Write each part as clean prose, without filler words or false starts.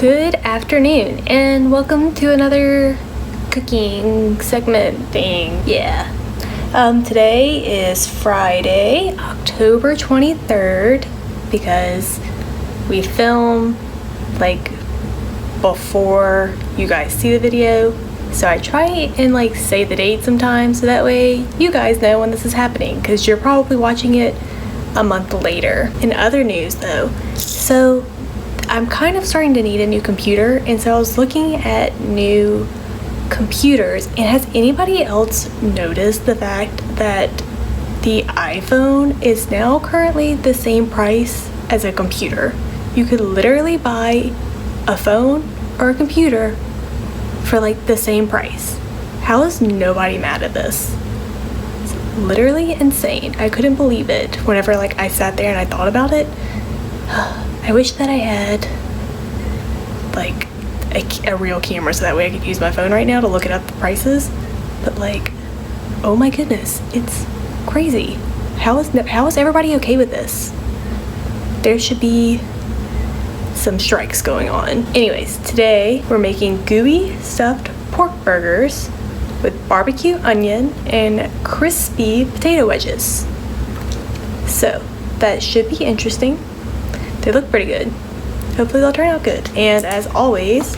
Good afternoon and welcome to another cooking segment thing. Today is Friday, October 23rd, because we film like before you guys see the video. So I try and say the date sometimes so that way you guys know when this is happening, because you're probably watching it a month later. In other news though, so I'm kind of starting to need a new computer, and so I was looking at new computers, and has anybody else noticed the fact that the iPhone is now currently the same price as a computer? You could literally buy a phone or a computer for the same price. How is nobody mad at this? It's literally insane. I couldn't believe it whenever I sat there and I thought about it. I wish that I had a real camera so that way I could use my phone right now to look at the prices, but oh my goodness, it's crazy. How is everybody okay with this? There should be some strikes going on. Anyways, today we're making gooey stuffed pork burgers with barbecue onion and crispy potato wedges. So that should be interesting. They look pretty good. Hopefully they'll turn out good. And as always,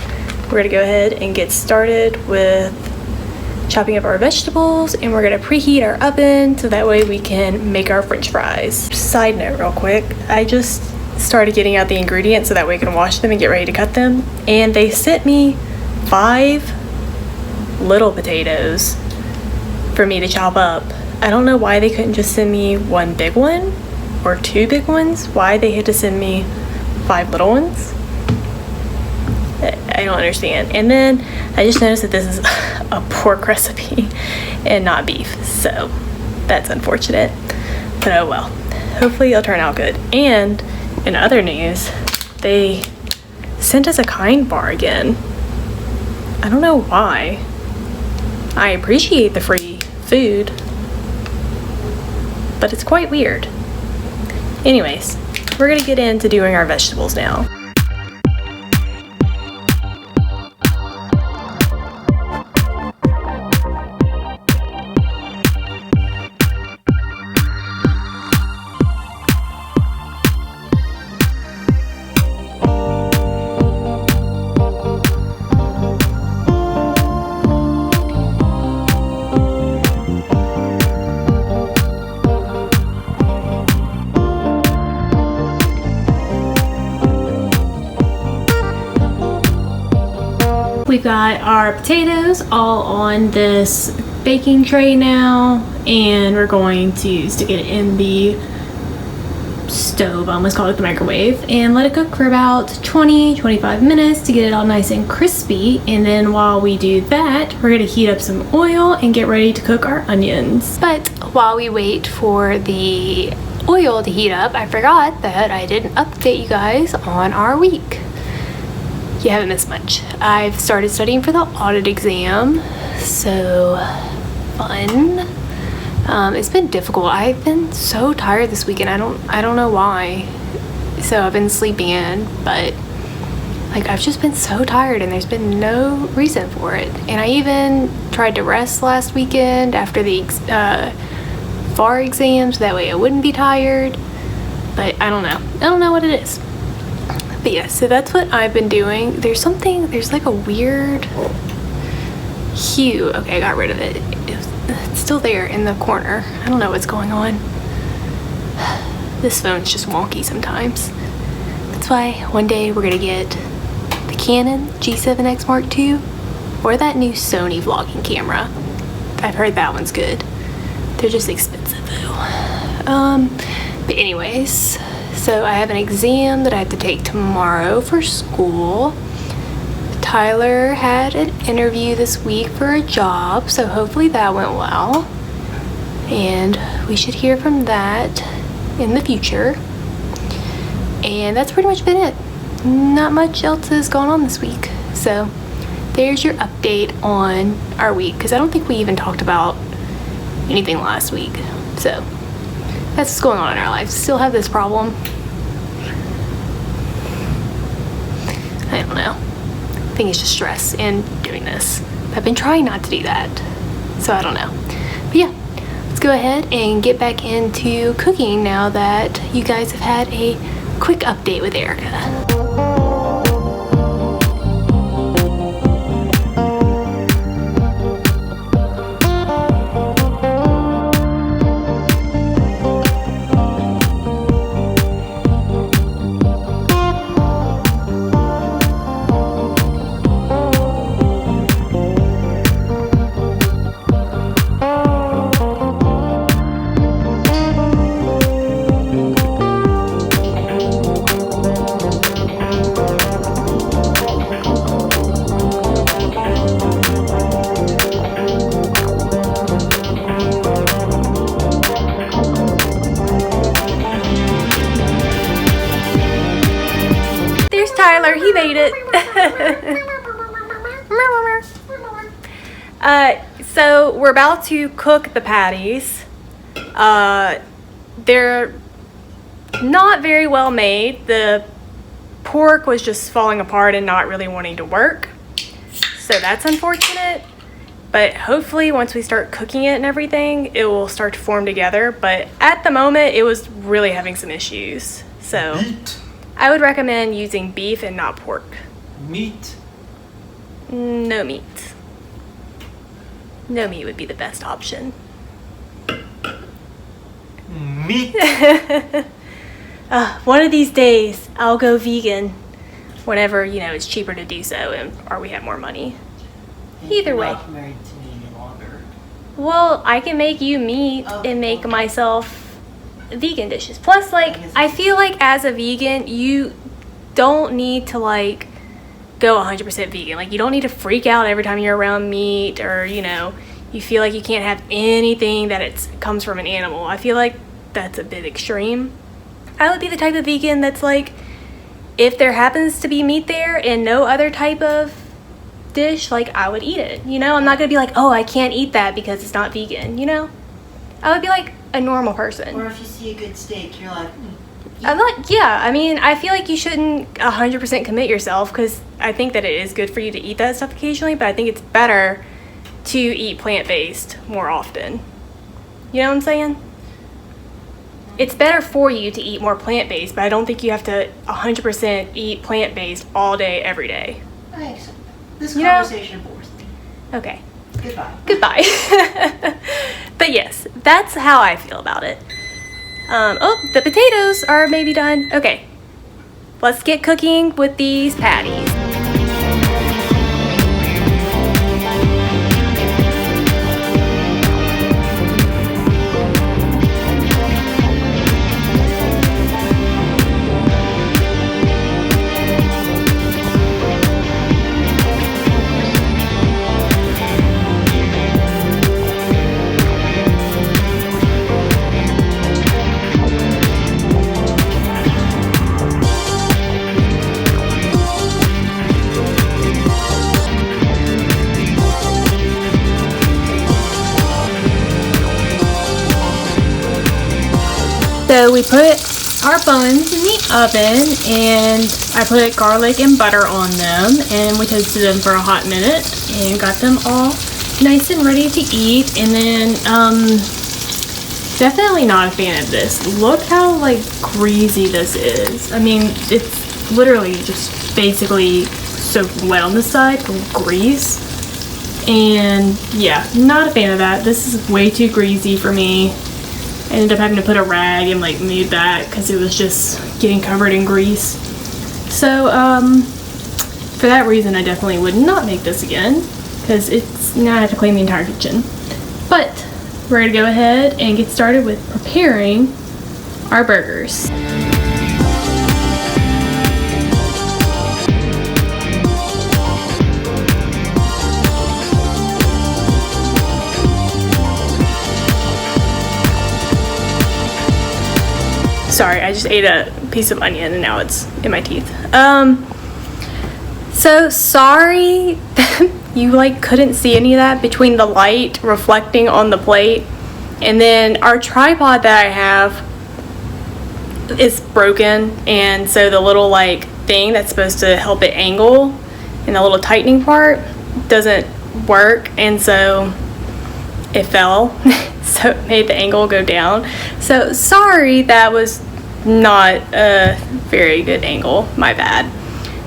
we're gonna go ahead and get started with chopping up our vegetables, and we're gonna preheat our oven so that way we can make our french fries. Side note real quick, I just started getting out the ingredients so that way I can wash them and get ready to cut them. And they sent me 5 little potatoes for me to chop up. I don't know why they couldn't just send me 1 big one or 2 big ones. Why they had to send me 5 little ones, I don't understand. And then I just noticed that this is a pork recipe and not beef, so that's unfortunate, but oh well. Hopefully it'll turn out good. And in other news, they sent us a kind bar again. I don't know why. I appreciate the free food, but it's quite weird. Anyways, we're gonna get into doing our vegetables now. We've got our potatoes all on this baking tray now, and we're going to stick it in the stove, I almost call it the microwave, and let it cook for about 20-25 minutes to get it all nice and crispy. And then while we do that, we're gonna heat up some oil and get ready to cook our onions. But while we wait for the oil to heat up, I forgot that I didn't update you guys on our week. You haven't missed much. I've started studying for the audit exam, so fun. It's been difficult. I've been so tired this weekend. I don't know why. So I've been sleeping in, but I've just been so tired and there's been no reason for it. And I even tried to rest last weekend after the FAR exams, that way I wouldn't be tired, but I don't know what it is. But yeah, so that's what I've been doing. There's a weird hue. Okay, I got rid of it. It's still there in the corner. I don't know what's going on. This phone's just wonky sometimes. That's why one day we're gonna get the Canon G7X Mark II or that new Sony vlogging camera. I've heard that one's good. They're just expensive though. But anyways, so I have an exam that I have to take tomorrow for school. Tyler had an interview this week for a job, so hopefully that went well. And we should hear from that in the future. And that's pretty much been it. Not much else has gone on this week. So there's your update on our week, because I don't think we even talked about anything last week. So that's what's going on in our lives. Still have this problem. I don't know. think it's just stress in doing this. I've been trying not to do that, so I don't know. But yeah, let's go ahead and get back into cooking now that you guys have had a quick update with Erica. Tyler, he made it. So we're about to cook the patties. They're not very well made. The pork was just falling apart and not really wanting to work. So that's unfortunate. But hopefully once we start cooking it and everything, it will start to form together. But at the moment, it was really having some issues. So Meat. I would recommend using beef and not pork. Meat. No meat. No meat would be the best option. Meat. One of these days, I'll go vegan whenever, it's cheaper to do so or we have more money. Either way. You're not married to me any longer. Well, I can make you meat and make myself vegan dishes. Plus, I feel like as a vegan, you don't need to, go 100% vegan. You don't need to freak out every time you're around meat or, you feel like you can't have anything that comes from an animal. I feel like that's a bit extreme. I would be the type of vegan that's if there happens to be meat there and no other type of dish, I would eat it. I'm not going to be oh, I can't eat that because it's not vegan, I would be a normal person. Or if you see a good steak, you're I feel like you shouldn't 100% commit yourself because I think that it is good for you to eat that stuff occasionally, but I think it's better to eat plant-based more often. You know what I'm saying? It's better for you to eat more plant-based, but I don't think you have to 100% eat plant-based all day, every day. I accept that. This conversation bores me. Okay. Goodbye. But yes, that's how I feel about it. The potatoes are maybe done. Okay, let's get cooking with these patties. So we put our buns in the oven and I put garlic and butter on them and we toasted them for a hot minute and got them all nice and ready to eat. And then definitely not a fan of this. Look how greasy this is. I mean, it's literally just basically soaked wet on the side with grease. And yeah, not a fan of that. This is way too greasy for me. I ended up having to put a rag and move that because it was just getting covered in grease. So for that reason, I definitely would not make this again because now I have to clean the entire kitchen. But we're going to go ahead and get started with preparing our burgers. Sorry, I just ate a piece of onion and now it's in my teeth. So sorry you couldn't see any of that between the light reflecting on the plate. And then our tripod that I have is broken, and so the little thing that's supposed to help it angle and the little tightening part doesn't work, and so it fell. So it made the angle go down. So sorry, that was not a very good angle, my bad.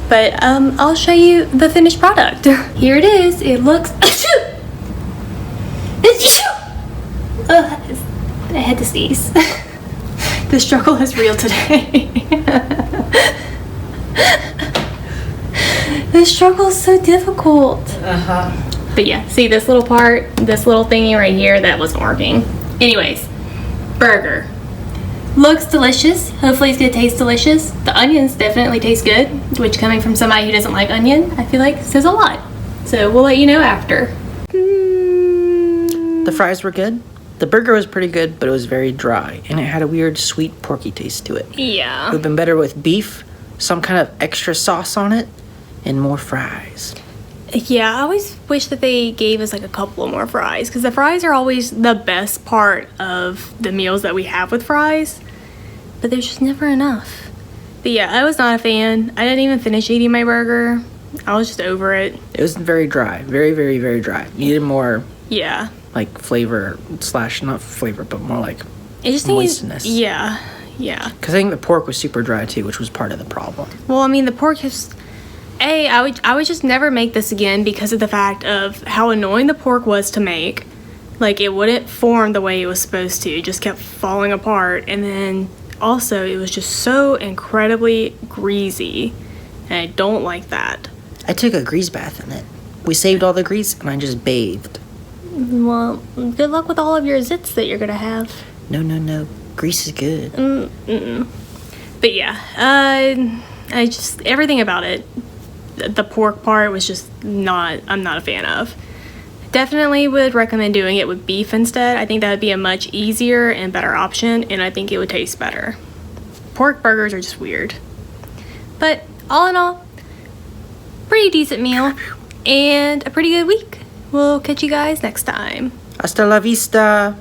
But I'll show you the finished product. Here it is. It looks I had to sneeze. The struggle is real today. The struggle is so difficult. But yeah, see this little part, this little thingy right here, that wasn't working. Anyways, burger. Looks delicious. Hopefully it's gonna taste delicious. The onions definitely taste good, which coming from somebody who doesn't like onion, I feel like says a lot. So we'll let you know after. The fries were good. The burger was pretty good, but it was very dry, and it had a weird sweet porky taste to it. It Yeah. would have been better with beef, some kind of extra sauce on it, and more fries. Yeah, I always wish that they gave us like a couple more fries, because the fries are always the best part of the meals that we have with fries, but there's just never enough. But yeah, I was not a fan. I didn't even finish eating my burger. I was just over it. It was very dry, very, very, very dry. Needed more Yeah. like flavor slash not flavor, but more like It just moistness. needs, yeah. Because I think the pork was super dry too, which was part of the problem. Well, I mean, the pork is... I would just never make this again because of the fact of how annoying the pork was to make. Like, it wouldn't form the way it was supposed to. It just kept falling apart. And then, also, it was just so incredibly greasy. And I don't like that. I took a grease bath in it. We saved all the grease, and I just bathed. Well, good luck with all of your zits that you're gonna have. No. Grease is good. But yeah, I just... everything about it, the pork part was just not... I'm not a fan of. Definitely would recommend doing it with beef instead. I think that would be a much easier and better option, and I think it would taste better. Pork burgers are just weird. But all in all, pretty decent meal and a pretty good week. We'll catch you guys next time. Hasta la vista.